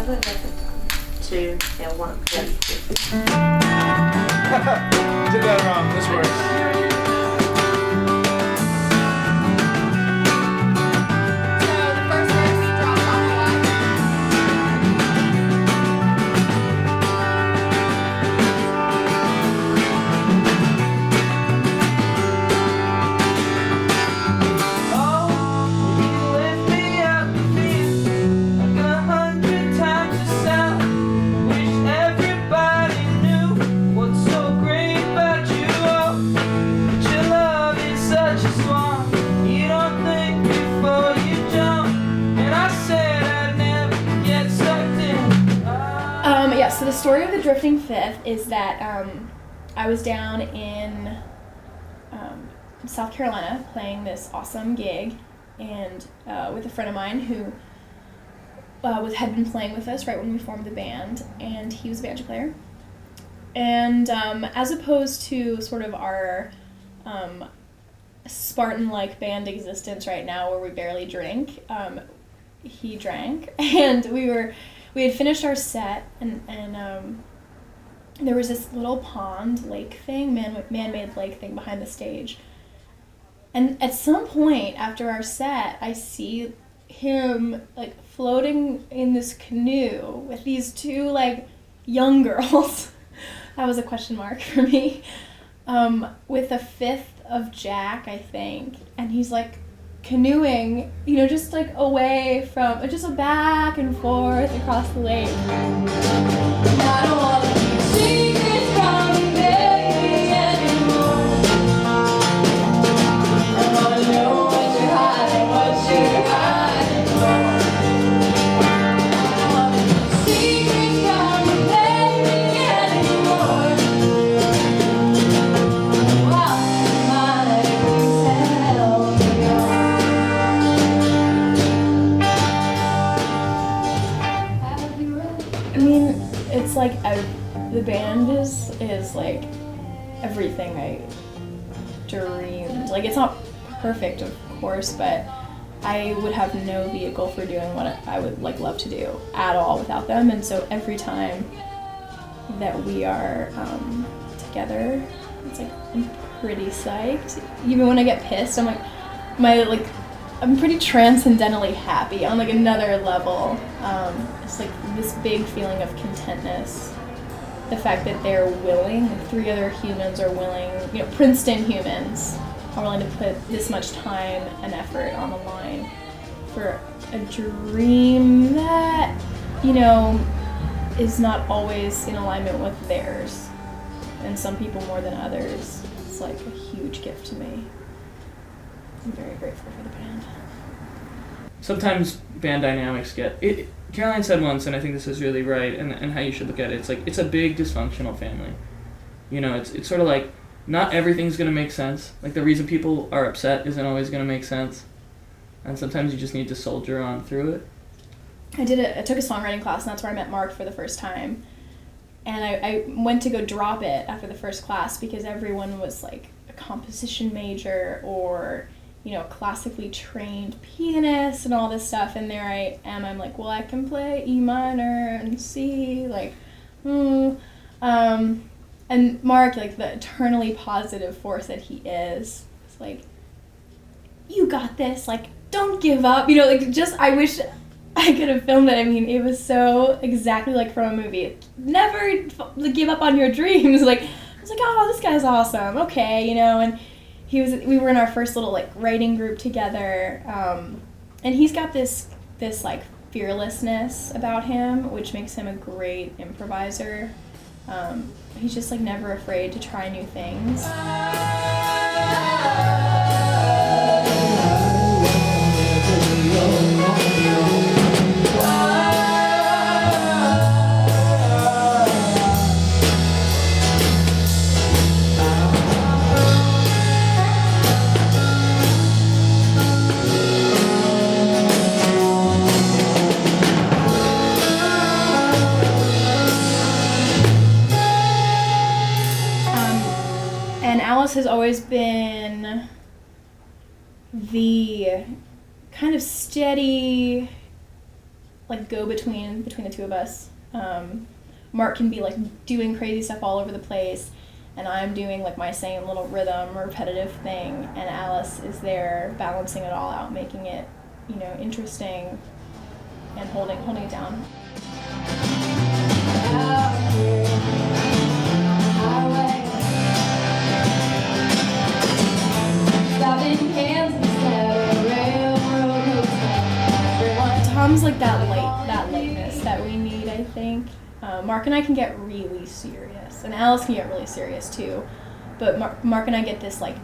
2 and 1. Did that wrong. This works. So the story of the Drifting Fifth is that I was down in South Carolina playing this awesome gig, and with a friend of mine who had been playing with us right when we formed the band, and he was a banjo player. And as opposed to sort of our Spartan-like band existence right now where we barely drink, he drank, and we had finished our set, and there was this little pond lake thing, man-made lake thing behind the stage. And at some point after our set, I see him like floating in this canoe with these two like young girls. That was a question mark for me. With a fifth of Jack, I think, and he's like canoeing, just like away from, just a back and forth across the lake. I don't want to keep secrets from you, baby, anymore. I want to know what you're hiding for. I don't want to keep secrets from you, baby, anymore. Wow, my self. It's like the band is like everything I dreamed. Like, it's not perfect, of course, but I would have no vehicle for doing what I would like love to do at all without them. And so every time that we are together, it's like I'm pretty psyched. Even when I get pissed, I'm like I'm pretty transcendently happy on like another level. It's like this big feeling of contentness. The fact that they're willing, like 3 other humans are willing, Princeton humans are willing to put this much time and effort on the line for a dream that, is not always in alignment with theirs. And some people more than others. It's like a huge gift to me. I'm very grateful for the band. Sometimes band dynamics Caroline said once, and I think this is really right, and how you should look at it, it's like, it's a big dysfunctional family. It's sort of like, not everything's going to make sense. Like, the reason people are upset isn't always going to make sense. And sometimes you just need to soldier on through it. I took a songwriting class, and that's where I met Mark for the first time. And I went to go drop it after the first class because everyone was like a composition major or, classically trained pianist and all this stuff. And there I am, I'm like, well, I can play E minor and C, and Mark, like the eternally positive force that he is, like, you got this, like, don't give up, I wish I could have filmed it. I mean, it was so exactly like from a movie. Never give up on your dreams. Like, I was like, oh, this guy's awesome. Okay, and we were in our first little like writing group together. And he's got this like fearlessness about him, which makes him a great improviser. He's just like never afraid to try new things. And Alice has always been the kind of steady like go between the two of us. Mark can be like doing crazy stuff all over the place, and I'm doing like my same little rhythm repetitive thing, and Alice is there balancing it all out, making it, you know, interesting and holding it down. Tom's like that lightness that we need, I think. Mark and I can get really serious, and Alice can get really serious too. But Mark and I get this like,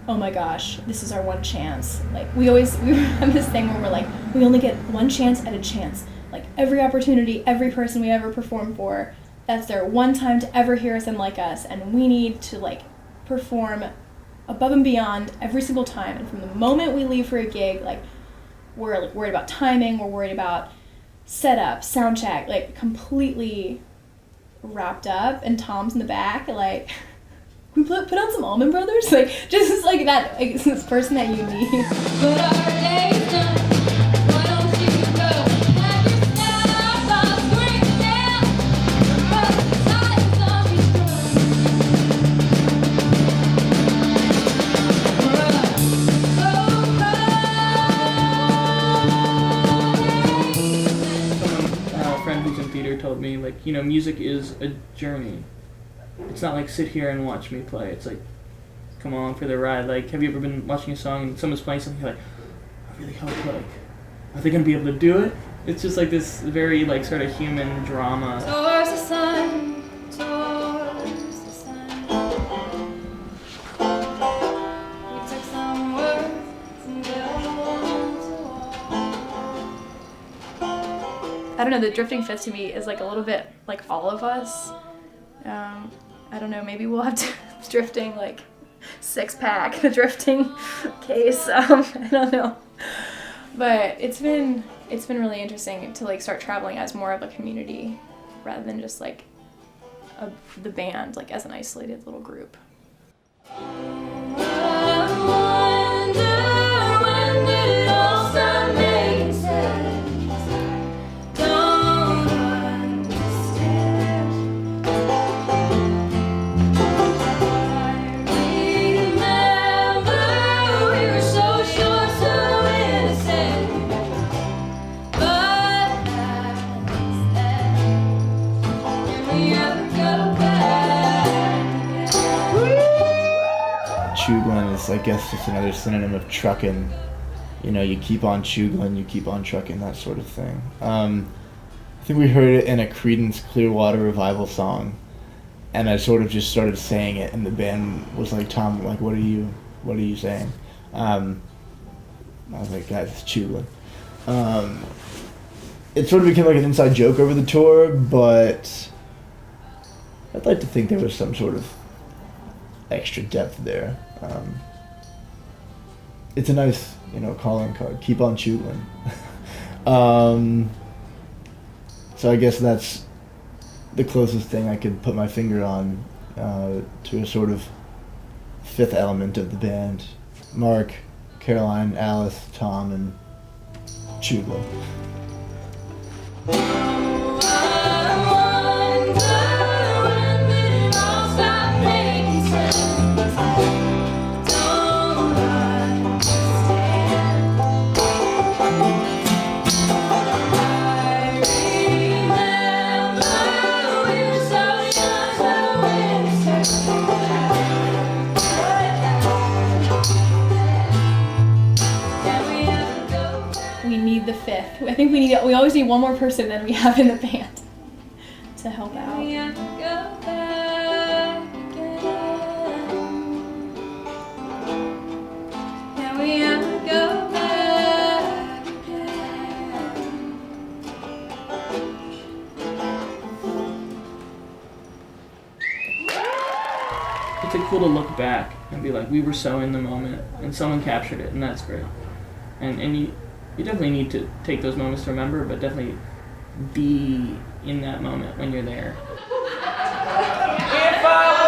oh my gosh, this is our one chance. Like we have this thing where we're like, we only get one chance at a chance. Like every opportunity, every person we ever perform for, that's their one time to ever hear us and like us, and we need to like perform above and beyond every single time. And from the moment we leave for a gig, like we're like worried about timing, we're worried about setup, sound check, like completely wrapped up. And Tom's in the back, like, we put on some Allman Brothers, like just like that, like, this person that you need. But our day's done. Why don't you go have your Starbucks, bring it down, rub the sides of your A friend who's in theater told me, like, you know, music is a journey. It's not like sit here and watch me play. It's like, come along for the ride. Like, have you ever been watching a song and someone's playing something, you're like, I really hope, like, are they gonna be able to do it? It's just like this very, like, sort of human drama. Towards the sun, towards the sun. We took some words and built a wall. I don't know, the Drifting Fifth to me is like a little bit like all of us. I don't know, maybe we'll have to drifting like 6-pack, the drifting case. I don't know. But it's been really interesting to like start traveling as more of a community rather than just like the band, like as an isolated little group. Chugling is, I guess, just another synonym of trucking. You know, you keep on chugling, you keep on trucking, that sort of thing. I think we heard it in a Creedence Clearwater Revival song, and I sort of just started saying it, and the band was like, Tom, like, what are you saying? I was like, guys, it's chugling. It sort of became like an inside joke over the tour, but I'd like to think there was some sort of extra depth there. It's a nice, you know, calling card. Keep on chugling. So I guess that's the closest thing I could put my finger on to a sort of fifth element of the band. Mark, Caroline, Alice, Tom, and chugling. The fifth. I think we always need one more person than we have in the band to help out. We have to go back again. Yeah, we have to go back again. It's like cool to look back and be like, we were so in the moment and someone captured it, and that's great. And you definitely need to take those moments to remember, but definitely be in that moment when you're there. If I